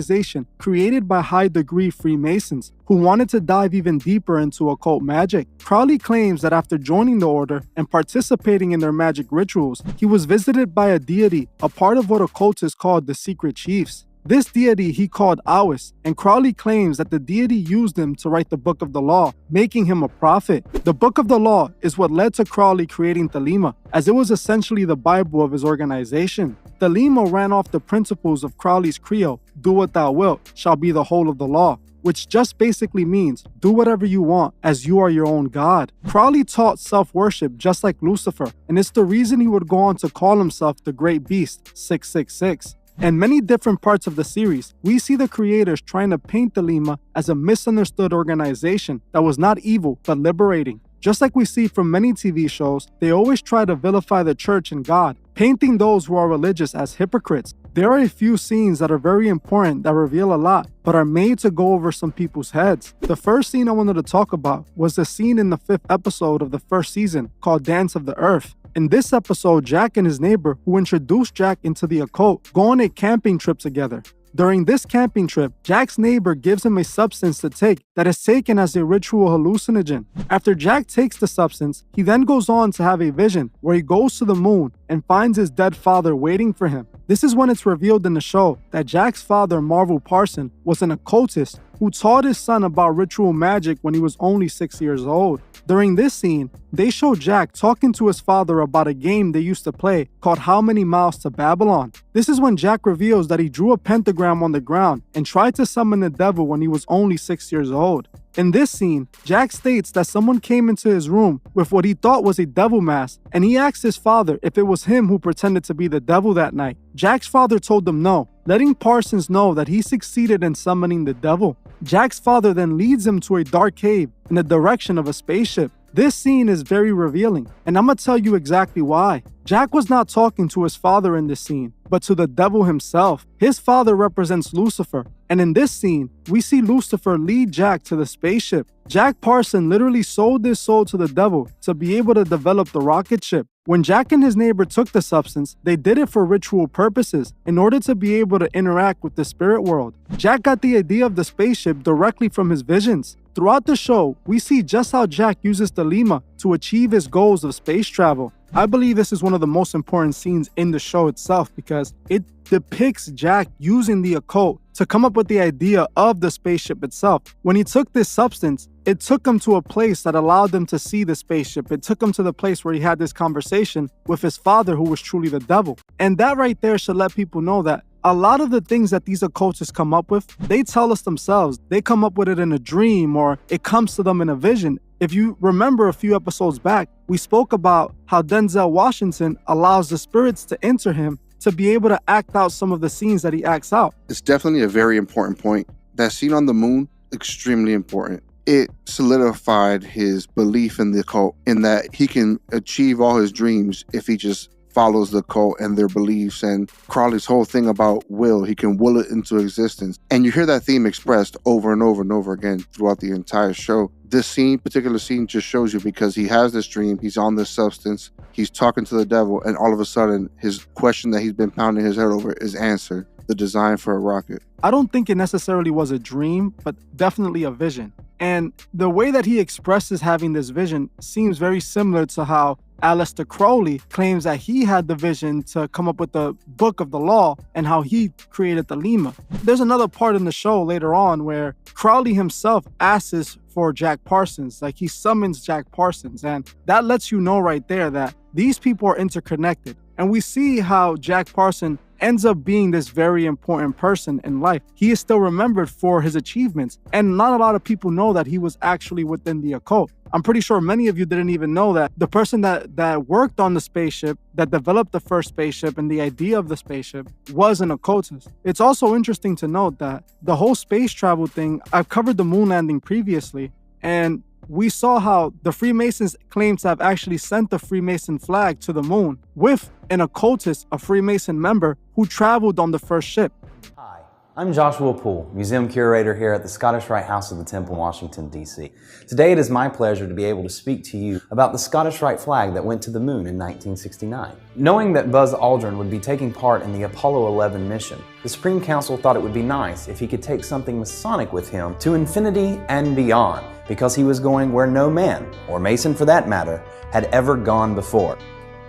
organization created by high-degree Freemasons who wanted to dive even deeper into occult magic. Crowley claims that after joining the order and participating in their magic rituals, he was visited by a deity, a part of what occultists called the secret chiefs. This deity he called Awis, and Crowley claims that the deity used him to write the Book of the Law, making him a prophet. The Book of the Law is what led to Crowley creating Thelema, as it was essentially the Bible of his organization. Thelema ran off the principles of Crowley's credo, "Do what thou wilt, shall be the whole of the law," which just basically means do whatever you want as you are your own God. Crowley taught self-worship just like Lucifer, and it's the reason he would go on to call himself the Great Beast, 666. In many different parts of the series, we see the creators trying to paint Thelema as a misunderstood organization that was not evil but liberating. Just like we see from many TV shows, they always try to vilify the church and God, painting those who are religious as hypocrites. There are a few scenes that are very important that reveal a lot, but are made to go over some people's heads. The first scene I wanted to talk about was the scene in the 5th episode of the first season called Dance of the Earth. In this episode, Jack and his neighbor, who introduced Jack into the occult, go on a camping trip together. During this camping trip, Jack's neighbor gives him a substance to take that is taken as a ritual hallucinogen. After Jack takes the substance, he then goes on to have a vision where he goes to the moon and finds his dead father waiting for him. This is when it's revealed in the show that Jack's father, Marvel Parson, was an occultist who taught his son about ritual magic when he was only 6 years old. During this scene, they show Jack talking to his father about a game they used to play called How Many Miles to Babylon. This is when Jack reveals that he drew a pentagram on the ground and tried to summon the devil when he was only 6 years old. In this scene, Jack states that someone came into his room with what he thought was a devil mask, and he asked his father if it was him who pretended to be the devil that night. Jack's father told him no, letting Parsons know that he succeeded in summoning the devil. Jack's father then leads him to a dark cave in the direction of a spaceship. This scene is very revealing, and I'm gonna tell you exactly why. Jack was not talking to his father in this scene, but to the devil himself. His father represents Lucifer, and in this scene, we see Lucifer lead Jack to the spaceship. Jack Parson literally sold his soul to the devil to be able to develop the rocket ship. When Jack and his neighbor took the substance, they did it for ritual purposes in order to be able to interact with the spirit world. Jack got the idea of the spaceship directly from his visions. Throughout the show, we see just how Jack uses Thelema to achieve his goals of space travel. I believe this is one of the most important scenes in the show itself because it depicts Jack using the occult to come up with the idea of the spaceship itself. When he took this substance, it took him to a place that allowed him to see the spaceship. It took him to the place where he had this conversation with his father, who was truly the devil. And that right there should let people know that a lot of the things that these occultists come up with, they tell us themselves. They come up with it in a dream or it comes to them in a vision. If you remember a few episodes back, we spoke about how Denzel Washington allows the spirits to enter him to be able to act out some of the scenes that he acts out. It's definitely a very important point. That scene on the moon, extremely important. It solidified his belief in the occult, in that he can achieve all his dreams if he just follows the cult and their beliefs. And Crowley's whole thing about will, he can will it into existence. And you hear that theme expressed over and over and over again throughout the entire show. This particular scene just shows you, because he has this dream, he's on this substance, he's talking to the devil, and all of a sudden his question that he's been pounding his head over is answered: the design for a rocket. I don't think it necessarily was a dream, but definitely a vision. And the way that he expresses having this vision seems very similar to how Aleister Crowley claims that he had the vision to come up with the Book of the Law and how he created Thelema. There's another part in the show later on where Crowley himself asks for Jack Parsons, like he summons Jack Parsons, and that lets you know right there that these people are interconnected. And we see how Jack Parsons ends up being this very important person in life. He is still remembered for his achievements, and not a lot of people know that he was actually within the occult. I'm pretty sure many of you didn't even know that the person that worked on the spaceship, that developed the first spaceship and the idea of the spaceship, was an occultist. It's also interesting to note that the whole space travel thing, I've covered the moon landing previously, and we saw how the Freemasons claim to have actually sent the Freemason flag to the moon with an occultist, a Freemason member, who traveled on the first ship. Hi, I'm Joshua Poole, Museum Curator here at the Scottish Rite House of the Temple in Washington, D.C. Today it is my pleasure to be able to speak to you about the Scottish Rite flag that went to the moon in 1969. Knowing that Buzz Aldrin would be taking part in the Apollo 11 mission, the Supreme Council thought it would be nice if he could take something Masonic with him to infinity and beyond, because he was going where no man, or Mason for that matter, had ever gone before.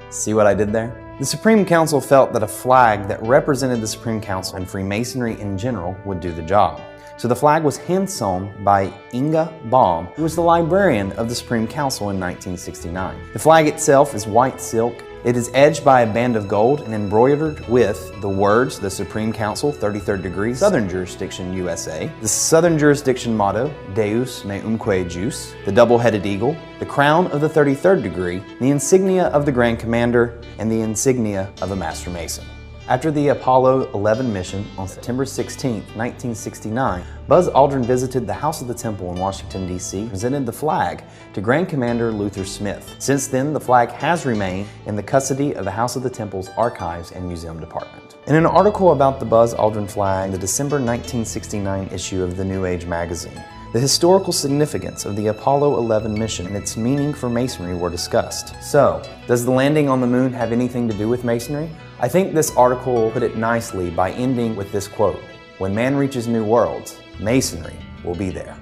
See what I did there? The Supreme Council felt that a flag that represented the Supreme Council and Freemasonry in general would do the job. So the flag was hand-sewn by Inga Baum, who was the librarian of the Supreme Council in 1969. The flag itself is white silk. It is edged by a band of gold and embroidered with the words, the Supreme Council, 33rd degree, Southern Jurisdiction, USA, the Southern Jurisdiction motto, Deus me umque jus, the double-headed eagle, the crown of the 33rd degree, the insignia of the Grand Commander, and the insignia of a Master Mason. After the Apollo 11 mission on September 16, 1969, Buzz Aldrin visited the House of the Temple in Washington, D.C. and presented the flag to Grand Commander Luther Smith. Since then, the flag has remained in the custody of the House of the Temple's Archives and Museum Department. In an article about the Buzz Aldrin flag in the December 1969 issue of the New Age magazine, the historical significance of the Apollo 11 mission and its meaning for Masonry were discussed. So, does the landing on the moon have anything to do with Masonry? I think this article put it nicely by ending with this quote: "When man reaches new worlds, Masonry will be there."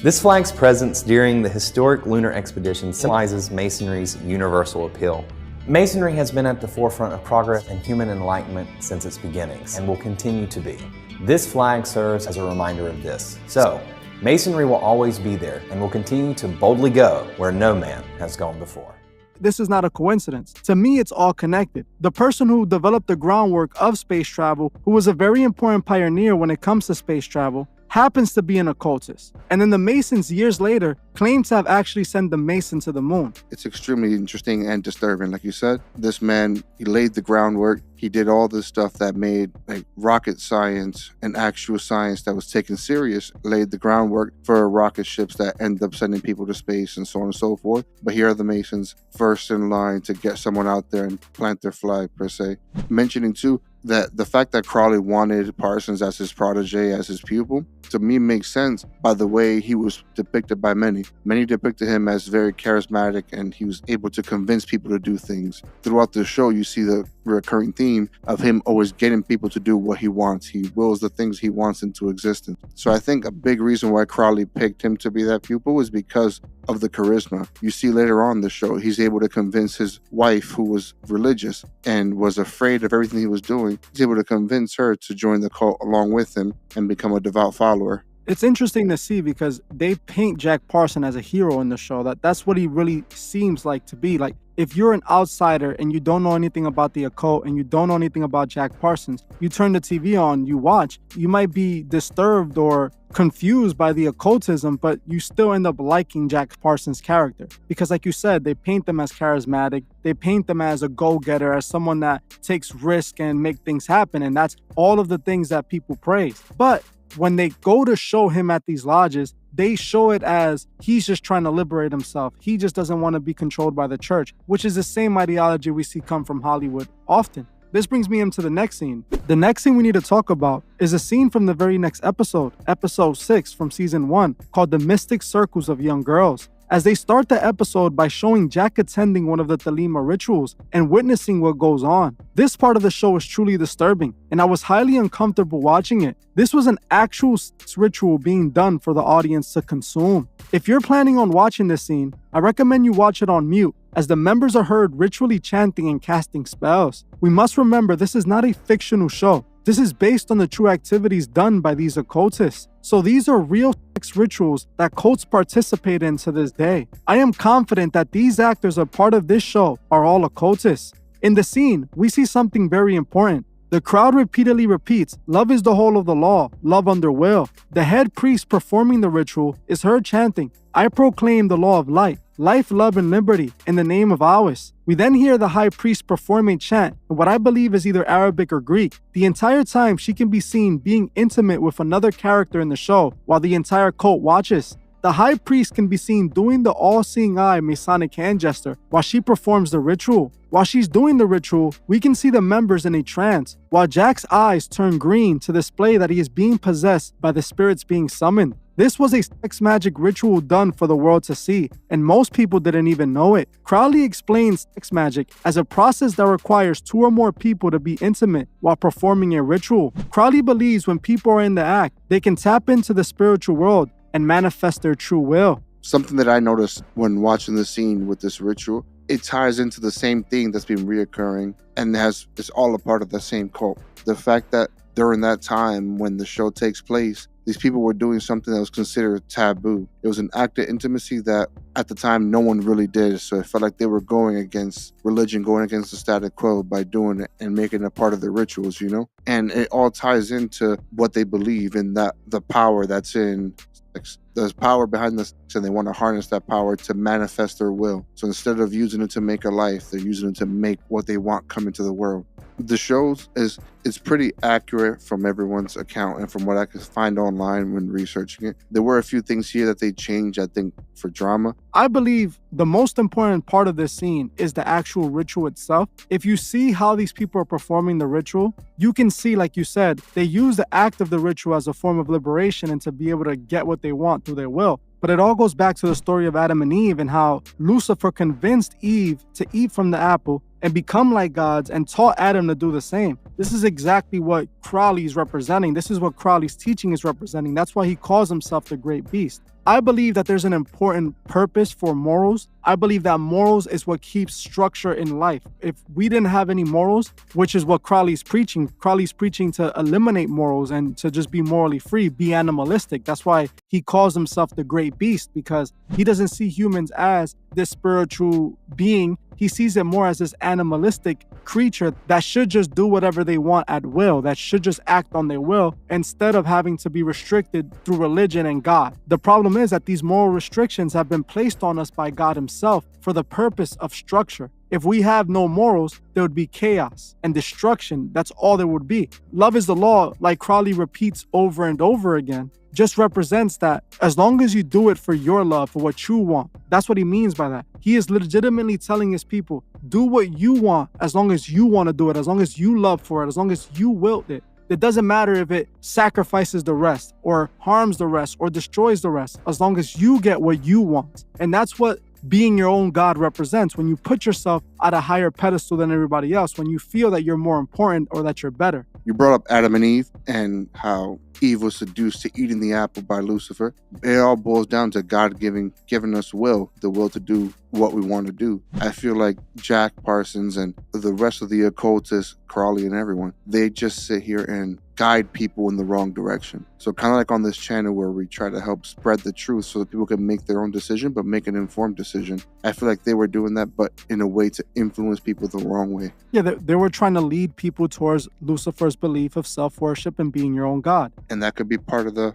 This flag's presence during the historic lunar expedition symbolizes Masonry's universal appeal. Masonry has been at the forefront of progress and human enlightenment since its beginnings, and will continue to be. This flag serves as a reminder of this. So, Masonry will always be there and will continue to boldly go where no man has gone before. This is not a coincidence. To me, it's all connected. The person who developed the groundwork of space travel, who was a very important pioneer when it comes to space travel, happens to be an occultist. And then the Masons, years later, claim to have actually sent the Mason to the moon. It's extremely interesting and disturbing. Like you said, this man, he laid the groundwork. He did all this stuff that made rocket science and actual science that was taken serious, laid the groundwork for rocket ships that end up sending people to space and so on and so forth. But here are the Masons first in line to get someone out there and plant their flag, per se. Mentioning too, that the fact that Crowley wanted Parsons as his protege, as his pupil, to me makes sense by the way he was depicted by many. Many depicted him as very charismatic, and he was able to convince people to do things. Throughout the show, you see the recurring theme of him always getting people to do what he wants. He wills the things he wants into existence. So I think a big reason why Crowley picked him to be that pupil was because of the charisma. You see later on in the show, he's able to convince his wife, who was religious and was afraid of everything he was doing, he's able to convince her to join the cult along with him and become a devout follower. It's interesting to see because they paint Jack Parsons as a hero in the show. That's what he really seems like to be. Like, if you're an outsider and you don't know anything about the occult and you don't know anything about Jack Parsons, you turn the TV on, you watch, you might be disturbed or confused by the occultism, but you still end up liking Jack Parsons' character. Because like you said, they paint them as charismatic, they paint them as a go-getter, as someone that takes risk and make things happen, and that's all of the things that people praise. But when they go to show him at these lodges, they show it as he's just trying to liberate himself. He just doesn't want to be controlled by the church, which is the same ideology we see come from Hollywood often. This brings me into the next scene. The next scene we need to talk about is a scene from the very next episode, episode 6 from season 1, called The Mystic Circles of Young Girls. As they start the episode by showing Jack attending one of the Thelema rituals and witnessing what goes on. This part of the show is truly disturbing, and I was highly uncomfortable watching it. This was an actual ritual being done for the audience to consume. If you're planning on watching this scene, I recommend you watch it on mute, as the members are heard ritually chanting and casting spells. We must remember this is not a fictional show. This is based on the true activities done by these occultists. So these are real sex rituals that cults participate in to this day. I am confident that these actors a part of this show are all occultists. In the scene, we see something very important. The crowd repeatedly repeats, "Love is the whole of the law, love under will." The head priest performing the ritual is heard chanting, "I proclaim the law of light, life, love, and liberty in the name of Awis." We then hear the high priest perform a chant in what I believe is either Arabic or Greek. The entire time she can be seen being intimate with another character in the show while the entire cult watches. The high priest can be seen doing the all-seeing eye Masonic hand gesture while she performs the ritual. While she's doing the ritual, we can see the members in a trance, while Jack's eyes turn green to display that he is being possessed by the spirits being summoned. This was a sex magic ritual done for the world to see, and most people didn't even know it. Crowley explains sex magic as a process that requires 2 or more people to be intimate while performing a ritual. Crowley believes when people are in the act, they can tap into the spiritual world and manifest their true will. Something that I noticed when watching the scene with this ritual, it ties into the same thing that's been reoccurring and it's all a part of the same cult. The fact that during that time when the show takes place, these people were doing something that was considered taboo. It was an act of intimacy that at the time no one really did. So it felt like they were going against religion, going against the status quo by doing it and making it a part of the rituals, you know? And it all ties into what they believe in, that the power that's in sex. There's power behind this, and they want to harness that power to manifest their will. So instead of using it to make a life, they're using it to make what they want come into the world. The show it's pretty accurate from everyone's account and from what I could find online when researching it. There were a few things here that they changed, I think, for drama. I believe the most important part of this scene is the actual ritual itself. If you see how these people are performing the ritual, you can see, like you said, they use the act of the ritual as a form of liberation and to be able to get what they want through their will. But it all goes back to the story of Adam and Eve and how Lucifer convinced Eve to eat from the apple and become like gods and taught Adam to do the same. This is exactly what Crowley is representing. This is what Crowley's teaching is representing. That's why he calls himself the Great Beast. I believe that there's an important purpose for morals. I believe that morals is what keeps structure in life. If we didn't have any morals, which is what Crowley's preaching to eliminate morals and to just be morally free, be animalistic. That's why he calls himself the Great Beast, because he doesn't see humans as this spiritual being. He sees it more as this animalistic creature that should just do whatever they want at will, that should just act on their will instead of having to be restricted through religion and God. The problem is that these moral restrictions have been placed on us by God himself for the purpose of structure. If we have no morals, there would be chaos and destruction. That's all there would be. Love is the law, like Crowley repeats over and over again, just represents that as long as you do it for your love, for what you want. That's what he means by that. He is legitimately telling his people, do what you want as long as you want to do it, as long as you love for it, as long as you willed it. It doesn't matter if it sacrifices the rest or harms the rest or destroys the rest, as long as you get what you want. And that's what being your own God represents, when you put yourself at a higher pedestal than everybody else, when you feel that you're more important or that you're better. You brought up Adam and Eve and how Eve was seduced to eating the apple by Lucifer. It all boils down to God giving us the will to do what we want to do. I feel like Jack Parsons and the rest of the occultists, Crowley and everyone, they just sit here and guide people in the wrong direction. So kind of like on this channel where we try to help spread the truth so that people can make their own decision, but make an informed decision. I feel like they were doing that, but in a way to influence people the wrong way. Yeah, they were trying to lead people towards Lucifer's belief of self-worship and being your own God. And that could be part of the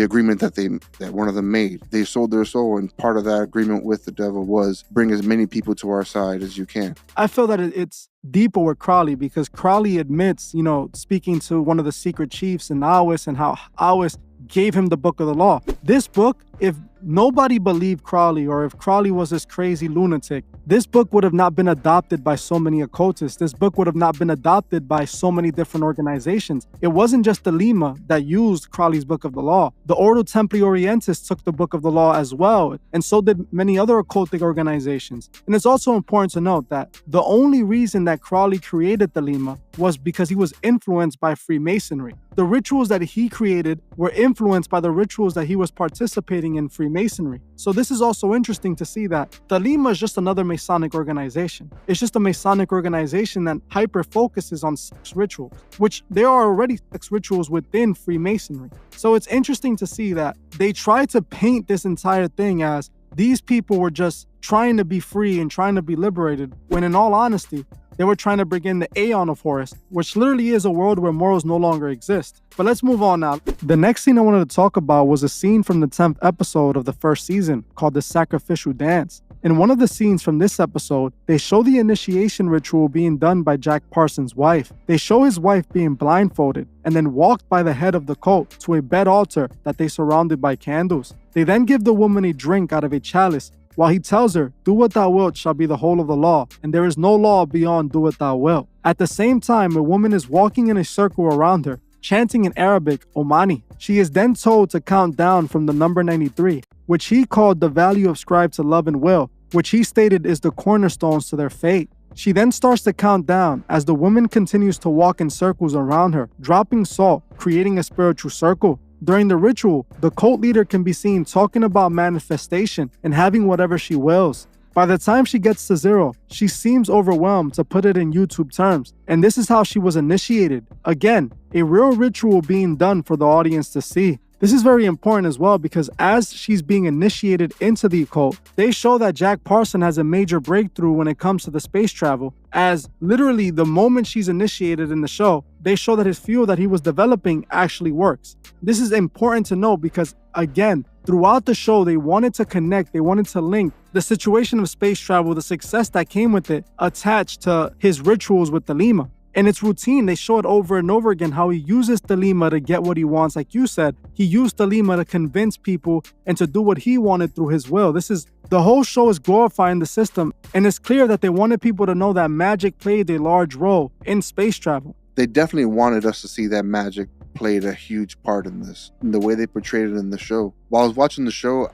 agreement that one of them made. They sold their soul, and part of that agreement with the devil was bring as many people to our side as you can. I feel that it's deeper with Crowley, because Crowley admits, speaking to one of the secret chiefs in Awis, and how Awis gave him the book of the law. This book, if nobody believed Crowley, or if Crowley was this crazy lunatic, this book would have not been adopted by so many occultists. This book would have not been adopted by so many different organizations. It wasn't just the Lima that used Crowley's book of the law. The Ordo Templi Orientis took the book of the law as well, and so did many other occultic organizations. And it's also important to note that the only reason that Crowley created the Lima was because he was influenced by Freemasonry. The rituals that he created were influenced by the rituals that he was participating in Freemasonry. So this is also interesting to see that the Lima is just another Masonic organization. It's just a Masonic organization that hyper-focuses on sex rituals, which there are already sex rituals within Freemasonry. So it's interesting to see that they try to paint this entire thing as these people were just trying to be free and trying to be liberated, when in all honesty, they were trying to bring in the Aeon of Horus, which literally is a world where morals no longer exist. But let's move on now. The next scene I wanted to talk about was a scene from the 10th episode of the first season called The Sacrificial Dance. In one of the scenes from this episode, they show the initiation ritual being done by Jack Parsons' wife. They show his wife being blindfolded and then walked by the head of the cult to a bed altar that they surrounded by candles. They then give the woman a drink out of a chalice, while he tells her, "Do what thou wilt shall be the whole of the law, and there is no law beyond do what thou wilt." At the same time, a woman is walking in a circle around her, chanting in Arabic, Omani. She is then told to count down from the number 93, which he called the value ascribed to love and will, which he stated is the cornerstones to their fate. She then starts to count down as the woman continues to walk in circles around her, dropping salt, creating a spiritual circle. During the ritual, the cult leader can be seen talking about manifestation and having whatever she wills. By the time she gets to 0, she seems overwhelmed, to put it in YouTube terms, and this is how she was initiated. Again, a real ritual being done for the audience to see. This is very important as well because as she's being initiated into the occult, they show that Jack Parson has a major breakthrough when it comes to the space travel, as literally the moment she's initiated in the show, they show that his fuel that he was developing actually works. This is important to note because, again, throughout the show, they wanted to connect, they wanted to link the situation of space travel, the success that came with it, attached to his rituals with the Lima. And it's routine. They show it over and over again how he uses the Lima to get what he wants. Like you said, he used the Lima to convince people and to do what he wanted through his will. The whole show is glorifying the system. And it's clear that they wanted people to know that magic played a large role in space travel. They definitely wanted us to see that magic played a huge part in this, in the way they portrayed it in the show. While I was watching the show,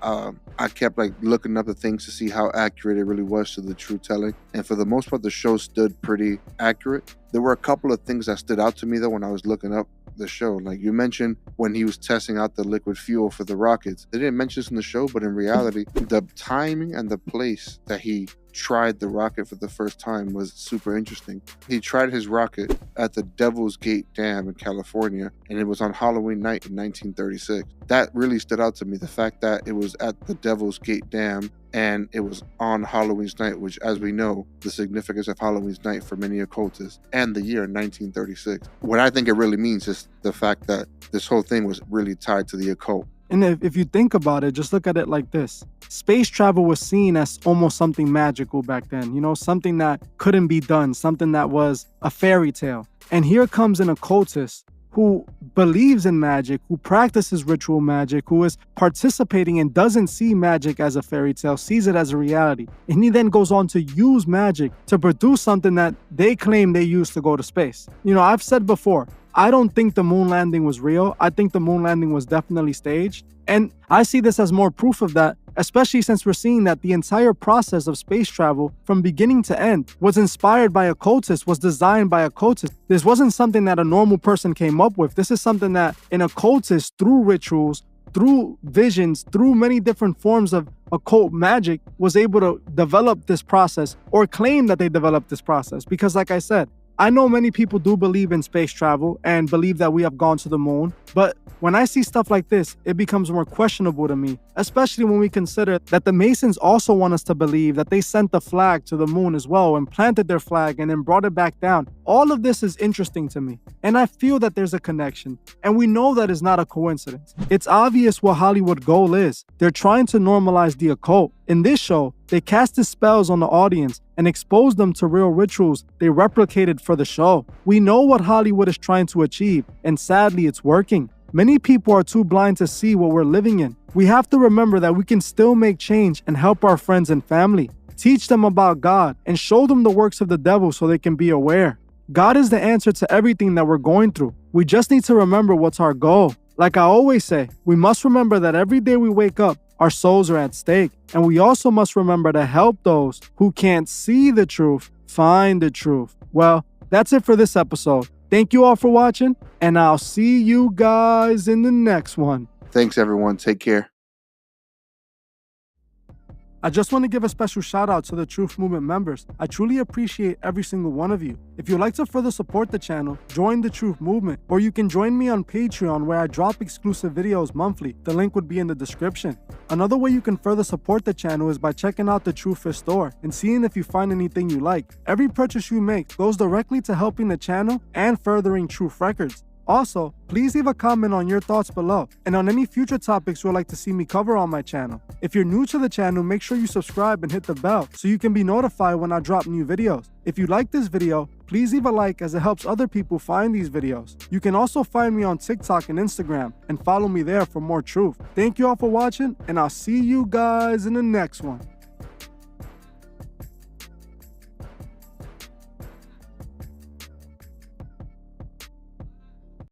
I kept looking up the things to see how accurate it really was to the true telling. And for the most part, the show stood pretty accurate. There were a couple of things that stood out to me though when I was looking up the show. Like you mentioned when he was testing out the liquid fuel for the rockets. They didn't mention this in the show, but in reality, the timing and the place that he tried the rocket for the first time was super interesting. He tried his rocket at the Devil's Gate Dam in California, and it was on Halloween night in 1936. That really stood out to me, the fact that it was at the Devil's Gate Dam and it was on Halloween's night, which, as we know, the significance of Halloween's night for many occultists, and the year 1936. What I think it really means is the fact that this whole thing was really tied to the occult. And if you think about it, just look at it like this. Space travel was seen as almost something magical back then, something that couldn't be done, something that was a fairy tale. And here comes an occultist who believes in magic, who practices ritual magic, who is participating and doesn't see magic as a fairy tale, sees it as a reality. And he then goes on to use magic to produce something that they claim they used to go to space. I've said before, I don't think the moon landing was real. I think the moon landing was definitely staged. And I see this as more proof of that, especially since we're seeing that the entire process of space travel from beginning to end was inspired by occultists, was designed by occultists. This wasn't something that a normal person came up with. This is something that an occultist, through rituals, through visions, through many different forms of occult magic, was able to develop this process or claim that they developed this process. Because like I said, I know many people do believe in space travel and believe that we have gone to the moon, but when I see stuff like this, it becomes more questionable to me, especially when we consider that the Masons also want us to believe that they sent the flag to the moon as well and planted their flag and then brought it back down. All of this is interesting to me, and I feel that there's a connection, and we know that is not a coincidence. It's obvious what Hollywood goal is. They're trying to normalize the occult. In this show, they casted spells on the audience and exposed them to real rituals they replicated for the show. We know what Hollywood is trying to achieve, and sadly, it's working. Many people are too blind to see what we're living in. We have to remember that we can still make change and help our friends and family. Teach them about God and show them the works of the devil so they can be aware. God is the answer to everything that we're going through. We just need to remember what's our goal. Like I always say, we must remember that every day we wake up, our souls are at stake. And we also must remember to help those who can't see the truth find the truth. Well, that's it for this episode. Thank you all for watching, and I'll see you guys in the next one. Thanks, everyone. Take care. I just want to give a special shout out to the Truth Movement members. I truly appreciate every single one of you. If you'd like to further support the channel, join the Truth Movement, or you can join me on Patreon where I drop exclusive videos monthly. The link would be in the description. Another way you can further support the channel is by checking out the Truth Fist store and seeing if you find anything you like. Every purchase you make goes directly to helping the channel and furthering Truth Records. Also, please leave a comment on your thoughts below and on any future topics you would like to see me cover on my channel. If you're new to the channel, make sure you subscribe and hit the bell so you can be notified when I drop new videos. If you like this video, please leave a like as it helps other people find these videos. You can also find me on TikTok and Instagram and follow me there for more truth. Thank you all for watching, and I'll see you guys in the next one.